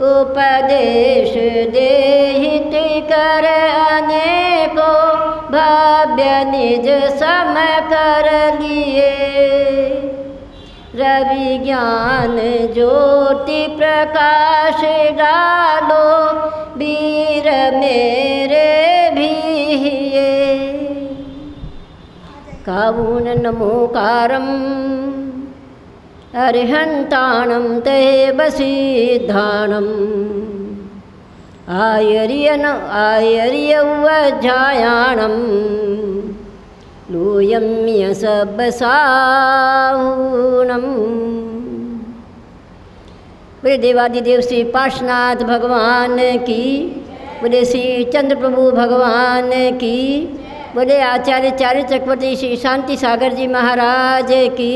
उपदेश देहित कर अनेको भव्य निज सम कर लिए। रवि ज्ञान ज्योति प्रकाश डालो वीर मेरे भी ये। कावून नमोकारम अरिहंताणं ते बसीधाणम् आयर्यवज्जायाणं लूयं यसब्बसाहूणम्। बोले देवादिदेव श्री पार्श्वनाथ भगवान की, बोले श्री चंद्र प्रभु भगवान की, बोले आचार्य चार्य चक्रवर्ती श्री शांति सागर जी महाराज की,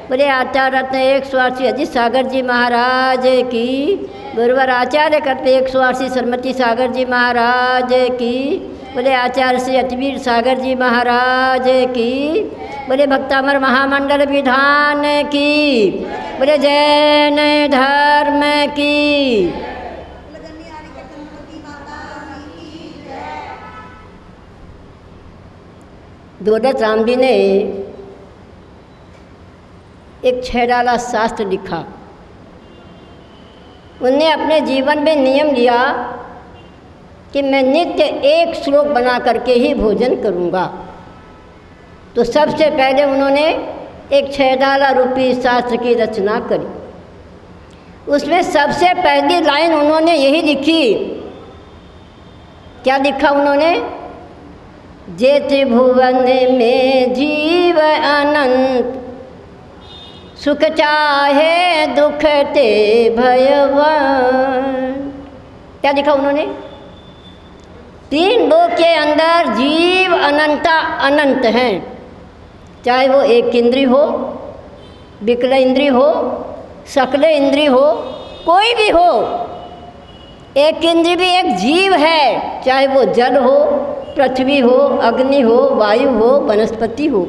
बोले आचार्य रत्न 108 अजित सागर जी महाराज की, गुरुवर आचार्य करते 108 सरमती सागर जी महाराज की, बोले आचार्य श्री अतिवीर सागर जी महाराज की, बोले भक्तामर महामंडल विधान की, बोले जैन धर्म की। दोदत राम जी ने एक छेड़ाला शास्त्र लिखा। उनने अपने जीवन में नियम लिया कि मैं नित्य एक श्लोक बना करके ही भोजन करूँगा। तो सबसे पहले उन्होंने एक छेड़ाला रूपी शास्त्र की रचना करी। उसमें सबसे पहली लाइन उन्होंने यही लिखी। क्या लिखा उन्होंने? जे त्रिभुवन में जीव अनंत, सुख चाहे दुख ते भयवन। क्या लिखा उन्होंने? तीन लोक के अंदर जीव अनंत हैं, चाहे वो एक इंद्रिय हो, विकल इंद्रिय हो, सकल इंद्रिय हो, कोई भी हो। एक इंद्रिय भी एक जीव है, चाहे वो जल हो, पृथ्वी हो, अग्नि हो, वायु हो, वनस्पति हो,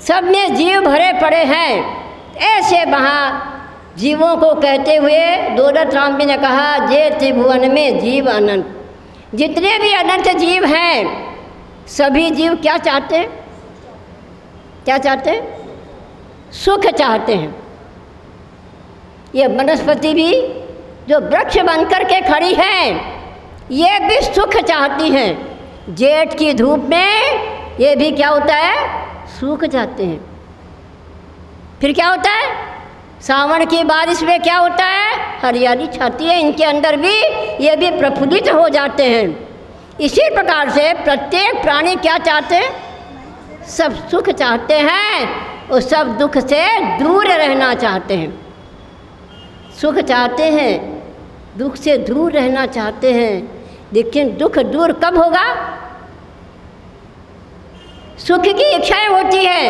सब में जीव भरे पड़े हैं। ऐसे महाजीवों को कहते हुए दोदत राम जी ने कहा, जे त्रिभुवन में जीव अनंत। जितने भी अनंत जीव हैं, सभी जीव क्या चाहते हैं? क्या चाहते हैं? सुख चाहते हैं। ये वनस्पति भी जो वृक्ष बनकर के खड़ी है, ये भी सुख चाहती हैं। जेठ की धूप में ये भी क्या होता है? सूख जाते हैं। फिर क्या होता है? सावन की बारिश में क्या होता है? हरियाली छाती है। इनके अंदर भी ये भी प्रफुल्लित हो जाते हैं। इसी प्रकार से प्रत्येक प्राणी क्या चाहते हैं? सब सुख चाहते हैं और सब दुख से दूर रहना चाहते हैं। सुख चाहते हैं, दुख से दूर रहना चाहते हैं। लेकिन दुख दूर कब होगा? सुख की इच्छाएं होती है,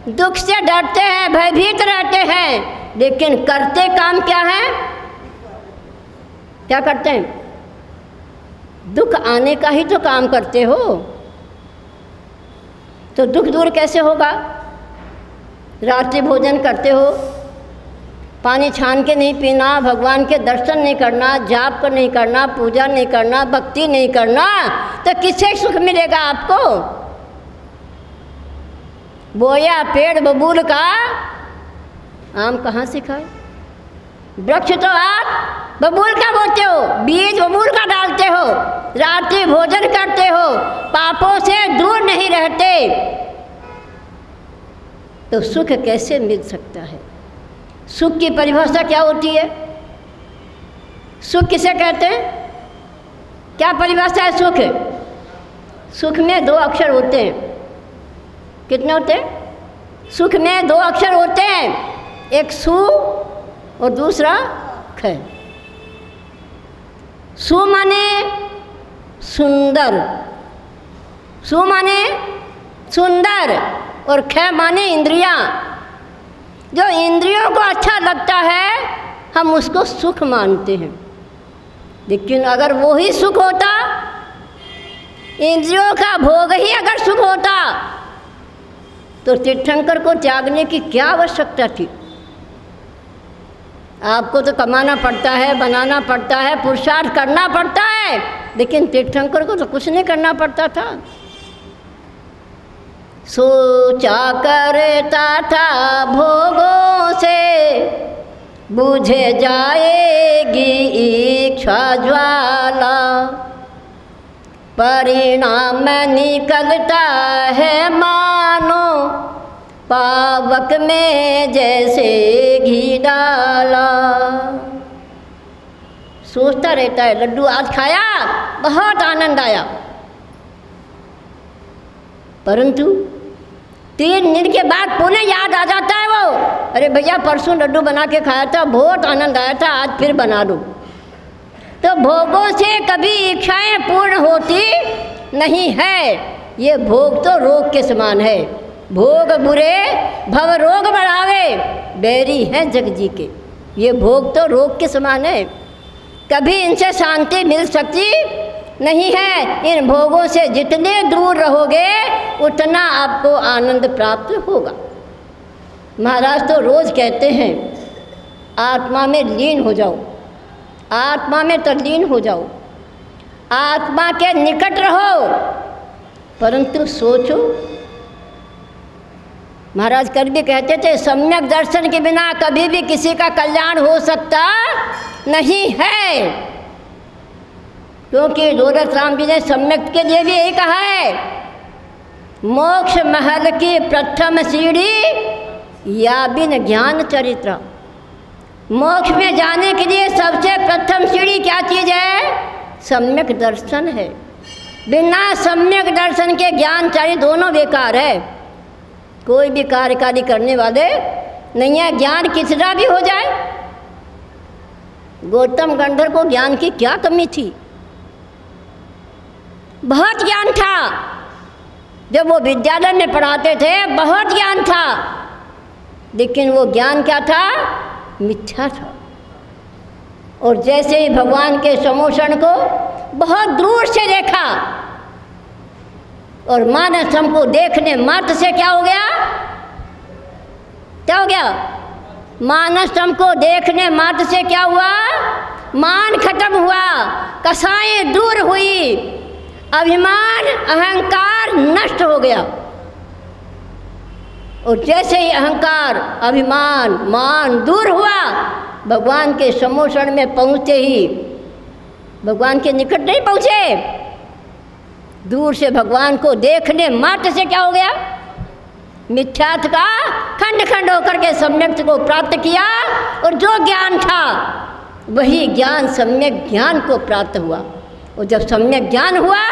दुख से डरते हैं, भयभीत रहते हैं, लेकिन करते काम क्या है? क्या करते हैं? दुख आने का ही तो काम करते हो। तो दुख दूर कैसे होगा? रात्रि भोजन करते हो, पानी छान के नहीं पीना, भगवान के दर्शन नहीं करना, जाप नहीं करना, पूजा नहीं करना, भक्ति नहीं करना, तो किससे सुख मिलेगा आपको? बोया पेड़ बबूल का आम कहाँ से खाए? वृक्ष तो आप बबूल का बोते हो, बीज बबूल का डालते हो, रात्रि भोजन करते हो, पापों से दूर नहीं रहते, तो सुख कैसे मिल सकता है? सुख की परिभाषा क्या होती है? सुख किसे कहते हैं? क्या परिभाषा है सुख? सुख में दो अक्षर होते हैं। कितने होते हैं? सुख में दो अक्षर होते हैं, एक सु और दूसरा ख। सु माने सुंदर, सु माने सुंदर और ख माने इंद्रियां। जो इंद्रियों को अच्छा लगता है हम उसको सुख मानते हैं। लेकिन अगर वो ही सुख होता, इंद्रियों का भोग ही अगर सुख होता, तो तीर्थंकर को त्यागने की क्या आवश्यकता थी? आपको तो कमाना पड़ता है, बनाना पड़ता है, पुरुषार्थ करना पड़ता है, लेकिन तीर्थंकर को तो कुछ नहीं करना पड़ता था। सोचा करता था भोगों से बुझे जाएगी इच्छा ज्वाला, परिणाम निकलता है मानो पावक में जैसे घी डाला। सोचता रहता है लड्डू आज खाया, बहुत आनंद आया, परंतु 3 दिन के बाद पुनः याद आ जाता है वो, अरे भैया परसों लड्डू बना के खाया था, बहुत आनंद आया था, आज फिर बना दो। तो भोगों से कभी इच्छाएं पूर्ण होती नहीं है। ये भोग तो रोग के समान है। भोग बुरे भव रोग बढ़ावे, बैरी हैं जग जी के। ये भोग तो रोग के समान है, कभी इनसे शांति मिल सकती नहीं है। इन भोगों से जितने दूर रहोगे उतना आपको आनंद प्राप्त होगा। महाराज तो रोज़ कहते हैं आत्मा में लीन हो जाओ, आत्मा में तल्लीन हो जाओ, आत्मा के निकट रहो, परंतु सोचो। महाराज कल भी कहते थे सम्यक दर्शन के बिना कभी भी किसी का कल्याण हो सकता नहीं है, क्योंकि दौलत राम जी ने सम्यक के लिए भी यही कहा है, मोक्ष महल की प्रथम सीढ़ी या बिन ज्ञान चरित्र। मोक्ष में जाने के लिए सबसे प्रथम सीढ़ी क्या चीज़ है? सम्यक दर्शन है। बिना सम्यक दर्शन के ज्ञान चरित्र दोनों बेकार है। कोई भी कार्यकारी करने वाले नहीं है। ज्ञान कितना भी हो जाए, गौतम गंधर्व को ज्ञान की क्या कमी थी? बहुत ज्ञान था। जब वो विद्यालय में पढ़ाते थे बहुत ज्ञान था, लेकिन वो ज्ञान क्या था? मिथ्या था। और जैसे ही भगवान के समोषण को बहुत दूर से देखा और मानस हमको देखने मात्र से क्या हो गया? क्या हो गया? मानस हमको देखने मात्र से क्या हुआ? मान खत्म हुआ, कसाएं दूर हुई, अभिमान अहंकार नष्ट हो गया। और जैसे ही अहंकार अभिमान मान दूर हुआ, भगवान के समोषण में पहुँचते ही भगवान के निकट नहीं पहुँचे, दूर से भगवान को देखने मात्र से क्या हो गया? मिथ्यात्व का खंड खंड होकर के सम्यक को प्राप्त किया, और जो ज्ञान था वही ज्ञान सम्यक ज्ञान को प्राप्त हुआ। और जब सम्यक ज्ञान हुआ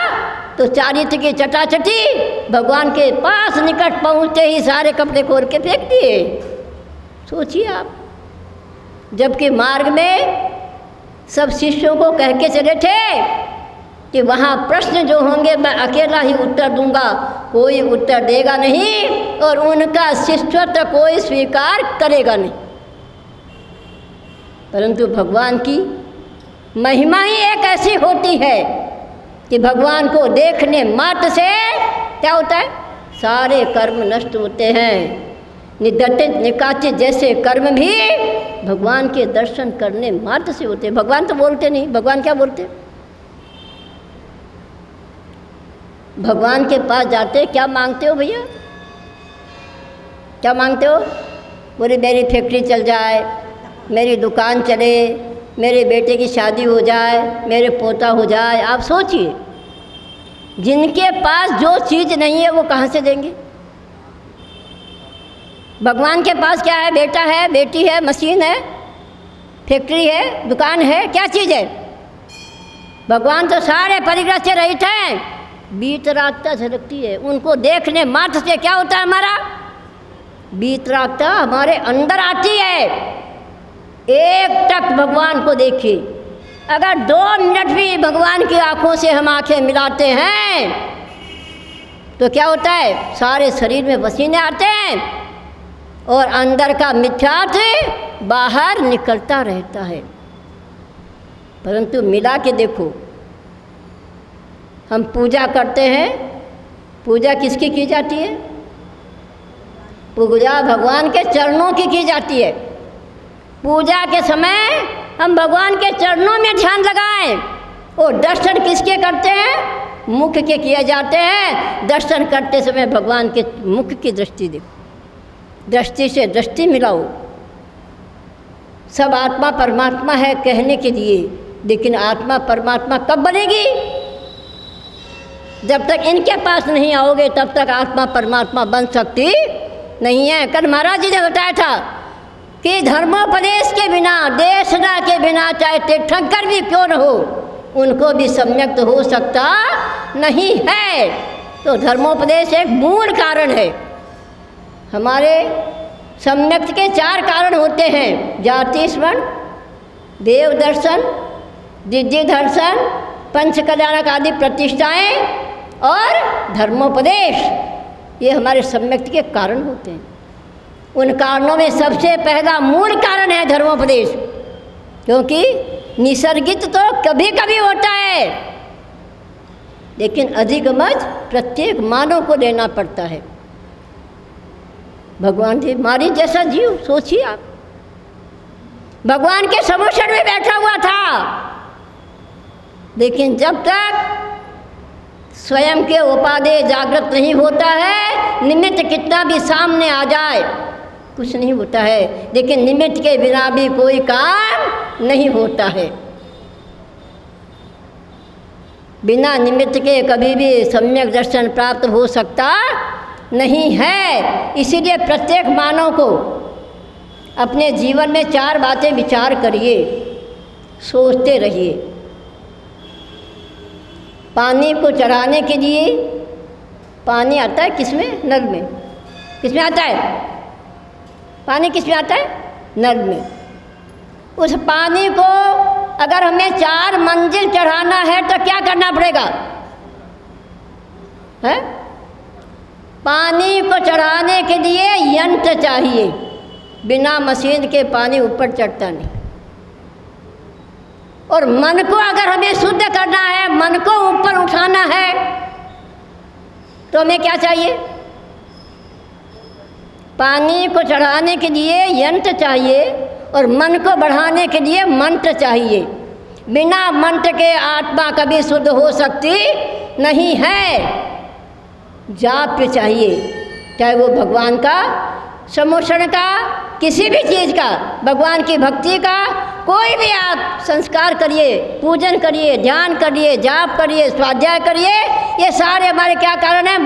तो चारित्र की चटाचटी भगवान के पास निकट पहुँचते ही सारे कपड़े खोल के फेंक दिए। सोचिए आप, जबकि मार्ग में सब शिष्यों को कह के चले थे कि वहाँ प्रश्न जो होंगे मैं अकेला ही उत्तर दूंगा, कोई उत्तर देगा नहीं और उनका शिष्यत्व कोई स्वीकार करेगा नहीं। परंतु भगवान की महिमा ही एक ऐसी होती है कि भगवान को देखने मात्र से क्या होता है? सारे कर्म नष्ट होते हैं। निदटित निकाचित जैसे कर्म भी भगवान के दर्शन करने मात्र से होते हैं। भगवान तो बोलते नहीं। भगवान क्या बोलते? भगवान के पास जाते क्या मांगते हो भैया? क्या मांगते हो? बोले मेरी फैक्ट्री चल जाए, मेरी दुकान चले, मेरे बेटे की शादी हो जाए, मेरे पोता हो जाए। आप सोचिए, जिनके पास जो चीज़ नहीं है वो कहाँ से देंगे? भगवान के पास क्या है? बेटा है, बेटी है, मशीन है, फैक्ट्री है, दुकान है, क्या चीज़ है? भगवान तो सारे परिग्रह से रहित हैं, वीतरागता झलकती है। उनको देखने मात्र से क्या होता है? हमारा वीतरागता हमारे अंदर आती है। एक टक भगवान को देखिए, अगर 2 मिनट भी भगवान की आंखों से हम आंखें मिलाते हैं तो क्या होता है? सारे शरीर में पसीने आते हैं और अंदर का मिथ्यात्व बाहर निकलता रहता है। परंतु मिला के देखो, हम पूजा करते हैं, पूजा किसकी की जाती है? पूजा भगवान के चरणों की जाती है। पूजा के समय हम भगवान के चरणों में ध्यान लगाएं। और दर्शन किसके करते हैं? मुख के किए जाते हैं। दर्शन करते समय भगवान के मुख की दृष्टि देखो, दृष्टि से दृष्टि मिलाओ। सब आत्मा परमात्मा है कहने के लिए, लेकिन आत्मा परमात्मा कब बनेगी? जब तक इनके पास नहीं आओगे तब तक आत्मा परमात्मा बन सकती नहीं है। कल महाराज जी ने बताया था कि धर्मोपदेश के बिना, देशना के बिना, चाहे तीर्थंकर भी क्यों न हो, उनको भी सम्यक हो सकता नहीं है। तो धर्मोपदेश एक मूल कारण है। हमारे सम्यक के 4 कारण होते हैं: जाति स्मरण, देव दर्शन, दिव्य दर्शन, पंच कल्याणक आदि प्रतिष्ठाएं और धर्मोपदेश। ये हमारे सम्यक के कारण होते हैं। उन कारणों में सबसे पहला मूल कारण है धर्मोपदेश, क्योंकि निसर्गित तो कभी कभी होता है, लेकिन अधिगमज प्रत्येक मानव को लेना पड़ता है। भगवान जी मारी जैसा जीव, सोचिए आप, भगवान के समुषण में बैठा हुआ था, लेकिन जब तक स्वयं के उपादेय जागृत नहीं होता है, निमित्त कितना भी सामने आ जाए कुछ नहीं होता है। लेकिन निमित्त के बिना भी कोई काम नहीं होता है। बिना निमित्त के कभी भी सम्यक दर्शन प्राप्त हो सकता नहीं है। इसीलिए प्रत्येक मानव को अपने जीवन में 4 बातें विचार करिए, सोचते रहिए। पानी को चढ़ाने के लिए पानी आता है किसमें? नल में। किसमें आता है पानी? किसमें आता है? नल में। उस पानी को अगर हमें 4 मंजिल चढ़ाना है तो क्या करना पड़ेगा? है? पानी को चढ़ाने के लिए यंत्र चाहिए। बिना मशीन के पानी ऊपर चढ़ता नहीं। और मन को अगर हमें शुद्ध करना है, मन को ऊपर उठाना है, तो हमें क्या चाहिए? पानी को चढ़ाने के लिए यंत्र चाहिए और मन को बढ़ाने के लिए मंत्र चाहिए। बिना मंत्र के आत्मा कभी शुद्ध हो सकती नहीं है। जाप चाहिए, चाहे वो भगवान का, समुषण का, किसी भी चीज़ का, भगवान की भक्ति का, कोई भी आप संस्कार करिए, पूजन करिए, ध्यान करिए, जाप करिए, स्वाध्याय करिए। ये सारे हमारे क्या कारण हैं?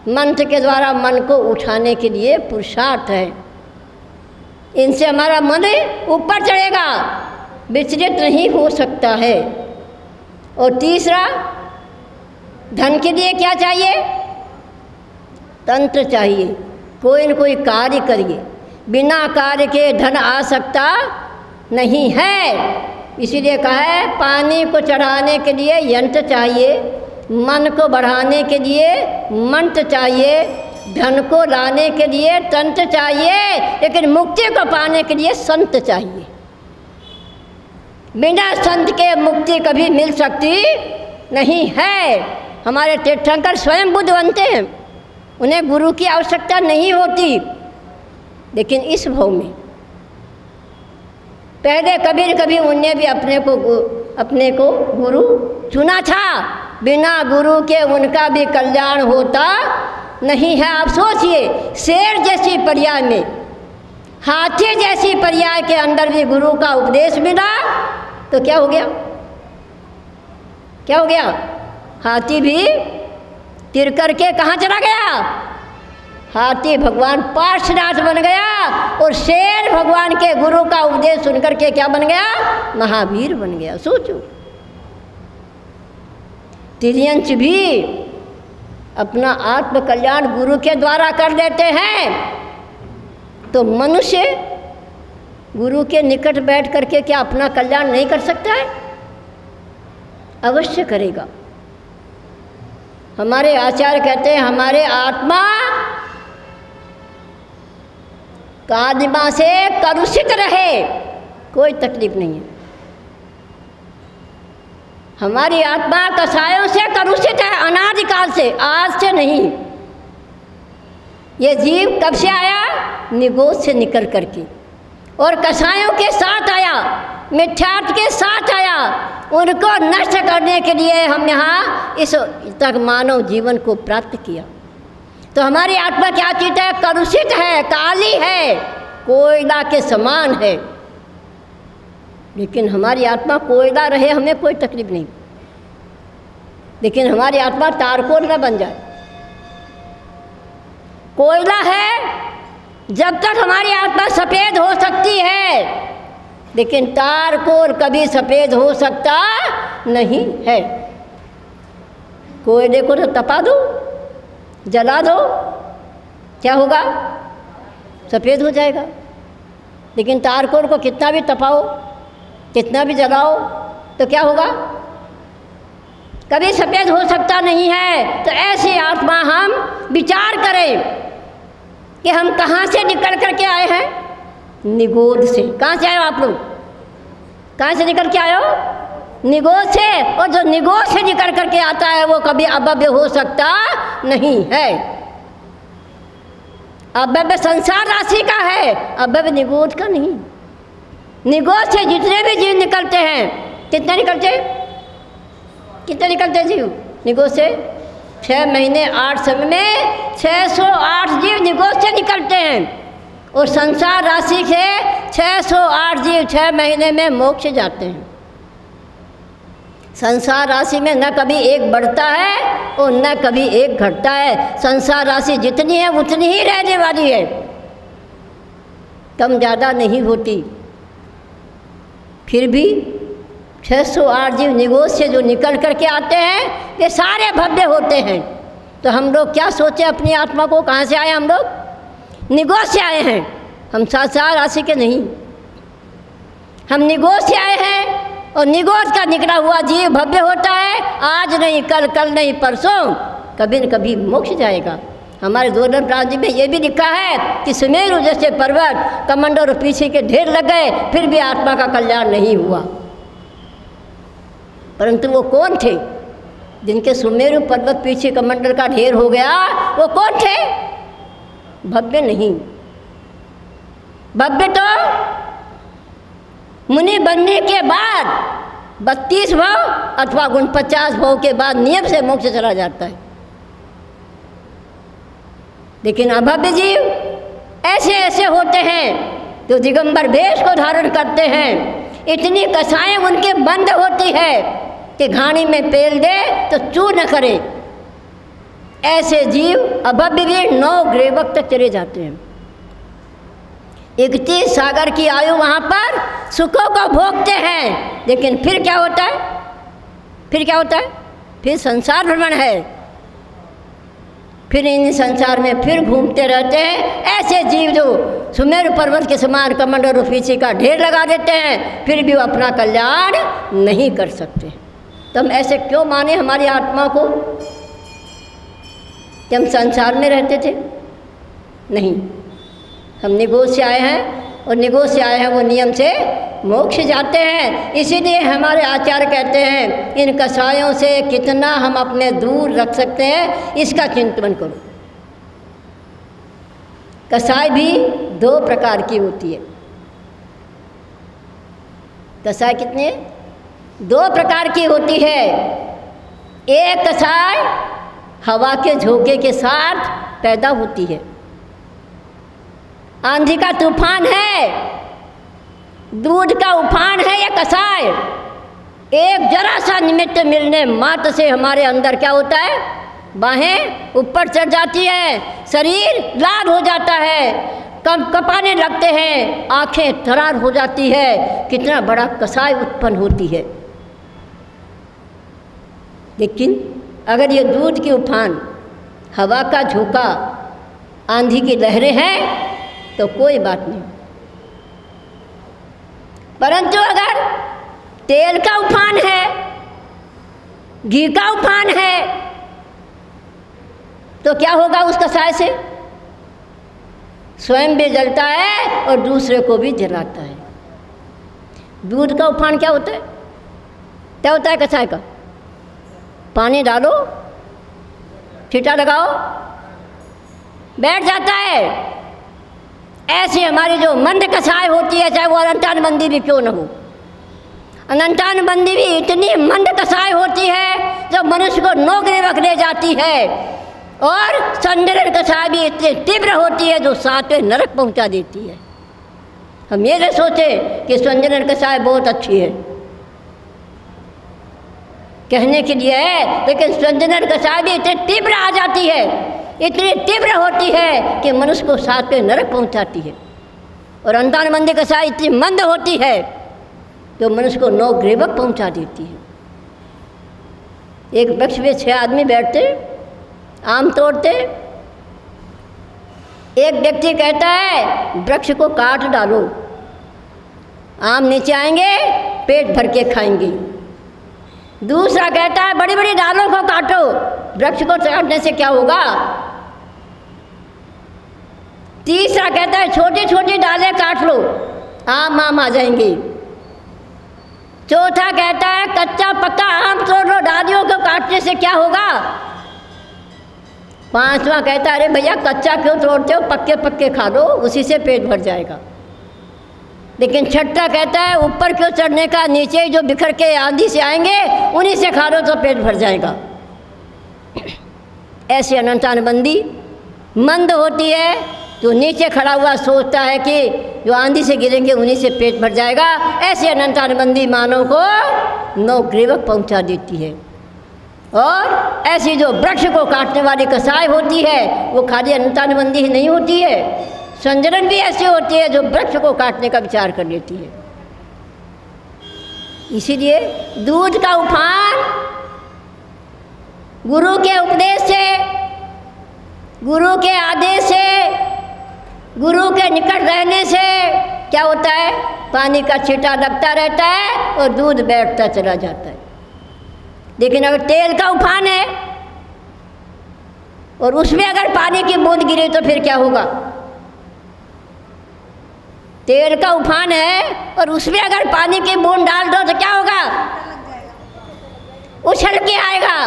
मंत्र के द्वारा मन को उठाने के लिए पुरुषार्थ है। इनसे हमारा मन ऊपर चढ़ेगा, विचलित नहीं हो सकता है। और तीसरा, धन के लिए क्या चाहिए? तंत्र चाहिए। कोई न कोई कार्य करिए, बिना कार्य के धन आ सकता नहीं है। इसीलिए कहा है पानी को चढ़ाने के लिए यंत्र चाहिए, मन को बढ़ाने के लिए मंत्र चाहिए, धन को लाने के लिए तंत्र चाहिए, लेकिन मुक्ति को पाने के लिए संत चाहिए। बिना संत के मुक्ति कभी मिल सकती नहीं है। हमारे तीर्थंकर स्वयं बुद्ध बनते हैं, उन्हें गुरु की आवश्यकता नहीं होती। लेकिन इस भाव में पहले कभी उन्हें भी अपने को गुरु चुना था। बिना गुरु के उनका भी कल्याण होता नहीं है। आप सोचिए, शेर जैसी पर्याय में, हाथी जैसी पर्याय के अंदर भी गुरु का उपदेश मिला तो क्या हो गया? क्या हो गया? हाथी भी तिर करके कहाँ चला गया? हाथी भगवान पार्श्वनाथ बन गया और शेर भगवान के गुरु का उपदेश सुनकर के क्या बन गया? महावीर बन गया। सोचो, तिर्यंच भी अपना आत्म कल्याण गुरु के द्वारा कर देते हैं, तो मनुष्य गुरु के निकट बैठ करके क्या अपना कल्याण नहीं कर सकता है? अवश्य करेगा। हमारे आचार्य कहते हैं हमारे आत्मा कादिमा से कलुषित रहे, कोई तकलीफ नहीं है। हमारी आत्मा कसायों से कलुषित है, अनादिकाल से, आज से नहीं। ये जीव कब से आया? निगोद से निकल करके। और कसायों के साथ आया, मिथ्यात्व के साथ आया, उनको नष्ट करने के लिए हम यहाँ इस तक मानव जीवन को प्राप्त किया। तो हमारी आत्मा क्या चीज़ है? कलुषित है, काली है, कोयला के समान है। लेकिन हमारी आत्मा कोयला रहे, हमें कोई तकलीफ नहीं, लेकिन हमारी आत्मा तारकोल न बन जाए। कोयला है, जब तक हमारी आत्मा सफ़ेद हो सकती है, लेकिन तारकोल कभी सफ़ेद हो सकता नहीं है। कोयले को तो तपा दो, जला दो, क्या होगा? सफ़ेद हो जाएगा। लेकिन तारकोल को कितना भी तपाओ, कितना भी जलाओ, तो क्या होगा? कभी सफ़ेद हो सकता नहीं है। तो ऐसी आत्मा हम विचार करें कि हम कहाँ से निकल कर के आए हैं? निगोद से। कहाँ से आए हो आप लोग? कहाँ से निकल के आए हो? निगोद से। और जो निगोद से निकल कर के आता है वो कभी अभव्य हो सकता नहीं है। अभव्य संसार राशि का है, अभव्य निगोद का नहीं। निगोद से जितने भी जीव निकलते हैं, कितने निकलते जीव निगोद से? 6 महीने 8 समय में 608 जीव निगोद से निकलते हैं। और संसार राशि से 608 जीव 6 महीने में मोक्ष जाते हैं। संसार राशि में न कभी एक बढ़ता है और न कभी एक घटता है। संसार राशि जितनी है उतनी ही रहने वाली है, कम ज़्यादा नहीं होती। फिर भी 608 जीव निगोद से जो निकल कर के आते हैं ये सारे भव्य होते हैं। तो हम लोग क्या सोचें अपनी आत्मा को? कहाँ से आए हम लोग? निगोद से आए हैं, हम संसार राशि के नहीं। हम निगोद से आए हैं और निगोद का निकला हुआ जीव भव्य होता है। आज नहीं कल, कल नहीं परसों, कभी न कभी मोक्ष जाएगा। हमारे दोलन प्रांत में ये भी लिखा है कि सुमेरु जैसे पर्वत कमंडल और पीछे के ढेर लग गए, फिर भी आत्मा का कल्याण नहीं हुआ। परंतु वो कौन थे जिनके सुमेरु पर्वत पीछे कमंडल का ढेर हो गया? वो कौन थे? भव्य नहीं। भव्य तो मुनि बनने के बाद 32 भाव अथवा 49 भाव के बाद नियम से मोक्ष चला जाता है। लेकिन अभव्य जीव ऐसे ऐसे होते हैं जो दिगंबर वेश को धारण करते हैं। इतनी कसाएं उनके बंद होती है कि घानी में पेल दे तो चू न करे। ऐसे जीव अभव्य भी 9 ग्रेवक तक चले जाते हैं। 31 सागर की आयु वहाँ पर सुखों को भोगते हैं। लेकिन फिर क्या होता है? फिर संसार भ्रमण है। फिर इन संसार में फिर घूमते रहते हैं। ऐसे जीव जो सुमेरु पर्वत के समान कमंडल और पीछे का ढेर लगा देते हैं, फिर भी वो अपना कल्याण नहीं कर सकते। तो हम ऐसे क्यों माने हमारी आत्मा को कि हम संसार में रहते थे? नहीं, हम निगोद से आए हैं और निगोद से आए हैं वो नियम से मोक्ष जाते हैं। इसीलिए हमारे आचार्य कहते हैं इन कसायों से कितना हम अपने दूर रख सकते हैं, इसका चिंतन करो। कसाय भी 2 प्रकार की होती है। कसाय कितने? 2 प्रकार की होती है। एक कसाय हवा के झोंके के साथ पैदा होती है। आंधी का तूफान है, दूध का उफान है या कसाय, एक जरा सा निमित्त मिलने मात्र से हमारे अंदर क्या होता है? बाहें ऊपर चढ़ जाती है, शरीर लाल हो जाता है, कपाने लगते हैं, आंखें थरार हो जाती है। कितना बड़ा कसाय उत्पन्न होती है। लेकिन अगर ये दूध की उफान, हवा का झोंका, आंधी की लहरें हैं तो कोई बात नहीं। परंतु अगर तेल का उफान है, घी का उफान है, तो क्या होगा उस कसाय से? स्वयं भी जलता है और दूसरे को भी जलाता है। दूध का उफान क्या होता है? क्या होता है कसाय का? पानी डालो, छींटा लगाओ, बैठ जाता है। ऐसी हमारी जो मंद कसाय होती है, चाहे वो अनंतानुबंदी भी क्यों न हो, अनंतानुबंदी भी इतनी मंद कसाय होती है जो मनुष्य को नोक ले जाती है, और संजरण कसाय भी इतनी तीव्र होती है जो सातवें नरक पहुंचा देती है। हम ये न सोचे कि संजरण कसाय बहुत अच्छी है, कहने के लिए है, लेकिन संजरण कसाय भी इतनी तीव्र आ जाती है, इतनी तीव्र होती है कि मनुष्य को सातवें नरक पहुंचाती है। और अनंतानुबंदी कसाय इतनी मंद होती है जो मनुष्य को नौग्रीवक पहुंचा देती है। एक वृक्ष पे 6 आदमी बैठते, आम तोड़ते, एक व्यक्ति कहता है वृक्ष को काट डालो, आम नीचे आएंगे, पेट भर के खाएंगे। दूसरा कहता है बड़ी बड़ी डालों को काटो, वृक्ष को काटने से क्या होगा। तीसरा कहता है छोटी छोटी डालें काट लो, आम आ जाएंगे। चौथा कहता है कच्चा पक्का आम तोड़ लो, डालियों को काटने से क्या होगा। पांचवा कहता है अरे भैया कच्चा क्यों तोड़ते हो, पक्के पक्के खा लो, उसी से पेट भर जाएगा। लेकिन छठा कहता है ऊपर क्यों चढ़ने का, नीचे जो बिखर के आंधी से आएंगे उन्हीं से खा लो तो पेट भर जाएगा। ऐसी अनंतानुबंदी मंद होती है, तो नीचे खड़ा हुआ सोचता है कि जो आंधी से गिरेंगे उन्हीं से पेट भर जाएगा। ऐसी अनंतानुबंदी मानव को नौग्रीवक पहुंचा देती है। और ऐसी जो वृक्ष को काटने वाली कसाय होती है वो खाली अनंतानुबंदी ही नहीं होती है, संजरण भी ऐसी होती है जो वृक्ष को काटने का विचार कर लेती है। इसीलिए दूध का उफान गुरु के उपदेश से, गुरु के आदेश से, गुरु के निकट रहने से क्या होता है, पानी का छींटा लगता रहता है और दूध बैठता चला जाता है। लेकिन अगर तेल का उफान है और उसमें अगर पानी की बूंद गिरे तो फिर क्या होगा। तेल का उफान है और उसमें अगर पानी की बूंद डाल दो तो क्या होगा, उछल के आएगा।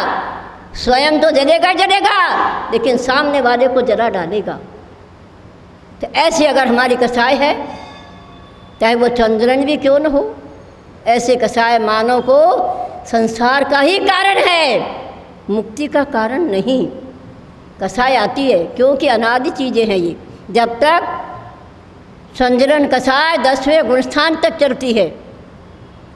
स्वयं तो जलेगा जलेगा, लेकिन सामने वाले को जला डालेगा। तो ऐसी अगर हमारी कसाय है, चाहे वो चंद्रन भी क्यों न हो, ऐसे कसाय मानव को संसार का ही कारण है, मुक्ति का कारण नहीं। कसाय आती है क्योंकि अनादि चीज़ें हैं ये। जब तक संजरण कसाय 10वें गुणस्थान तक चलती है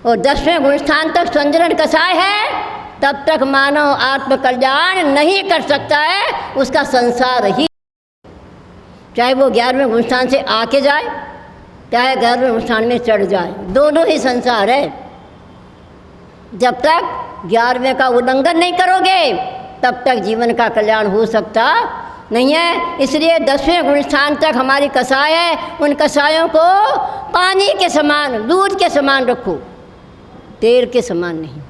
और 10वें गुणस्थान तक संजरण कसाय है, तब तक मानव आत्मकल्याण नहीं कर सकता है। उसका संसार ही, चाहे वो 11वें गुणस्थान से आके जाए, चाहे 11वें गुणस्थान में चढ़ जाए, दोनों ही संसार है। जब तक 11वें का उल्लंघन नहीं करोगे तब तक जीवन का कल्याण हो सकता नहीं है। इसलिए 10वें गुणस्थान तक हमारी कसाय है, उन कसायों को पानी के समान, दूध के समान रखो, तेल के समान नहीं।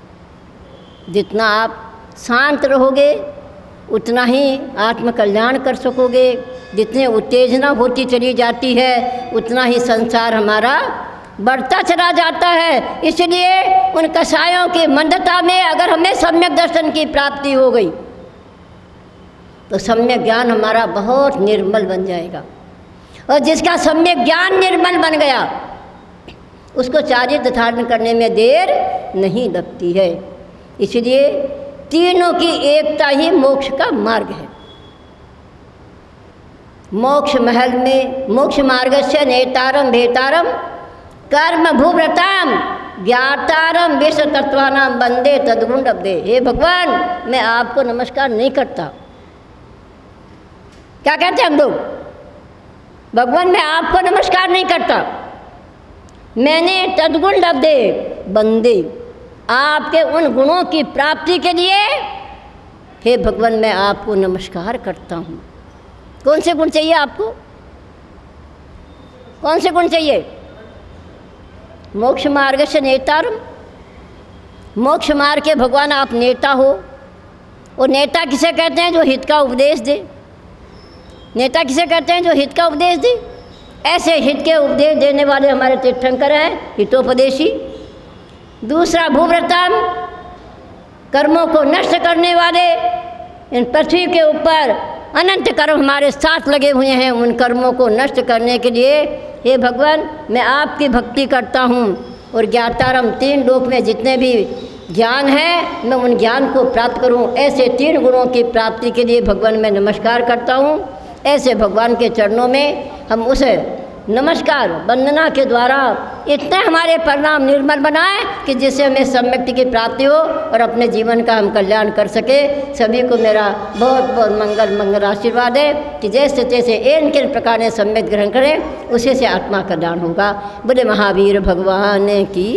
जितना आप शांत रहोगे उतना ही आत्मकल्याण कर सकोगे। जितने उत्तेजना होती चली जाती है उतना ही संसार हमारा बढ़ता चला जाता है। इसलिए उन कसायों की मंदता में अगर हमें सम्यक दर्शन की प्राप्ति हो गई तो सम्यक ज्ञान हमारा बहुत निर्मल बन जाएगा। और जिसका सम्यक ज्ञान निर्मल बन गया उसको चारित्र धारण करने में देर नहीं लगती है। इसलिए तीनों की एकता ही मोक्ष का मार्ग है। मोक्ष महल में मोक्ष मार्ग से नेतारम भेतारम कर्म भूव्रताम ज्ञातारम विश्व तत्वानाम वंदे तद्गुण अब्दे। हे भगवान, मैं आपको नमस्कार नहीं करता। क्या कहते हैं हम लोग, भगवान मैं आपको नमस्कार नहीं करता, मैंने तद्गुण अब्दे बंदे, आपके उन गुणों की प्राप्ति के लिए हे भगवान मैं आपको नमस्कार करता हूँ। कौन से गुण चाहिए आपको, कौन से गुण चाहिए। मोक्ष मार्ग से नेतारम, मोक्ष मार्ग के भगवान आप नेता हो। और नेता किसे कहते हैं, जो हित का उपदेश दे। नेता किसे कहते हैं, जो हित का उपदेश दे। ऐसे हित के उपदेश देने वाले हमारे तीर्थंकर हैं, हितोपदेशी। दूसरा भूव्रतम, कर्मों को नष्ट करने वाले, इन पृथ्वी के ऊपर अनंत कर्म हमारे साथ लगे हुए हैं, उन कर्मों को नष्ट करने के लिए हे भगवान मैं आपकी भक्ति करता हूँ और ज्ञातारम 3 लोक में जितने भी ज्ञान है मैं उन ज्ञान को प्राप्त करूँ। ऐसे 3 गुणों की प्राप्ति के लिए भगवान मैं नमस्कार करता हूँ। ऐसे भगवान के चरणों में हम उसे नमस्कार वंदना के द्वारा इतने हमारे परिणाम निर्मल बनाए कि जिससे हमें सम्यक्ति की प्राप्ति हो और अपने जीवन का हम कल्याण कर सके। सभी को मेरा बहुत बहुत मंगल आशीर्वाद है कि जैसे तैसे इनके प्रकार ने सम्यक ग्रहण करें, उसी से आत्मा कल्याण होगा। बोले महावीर भगवान की।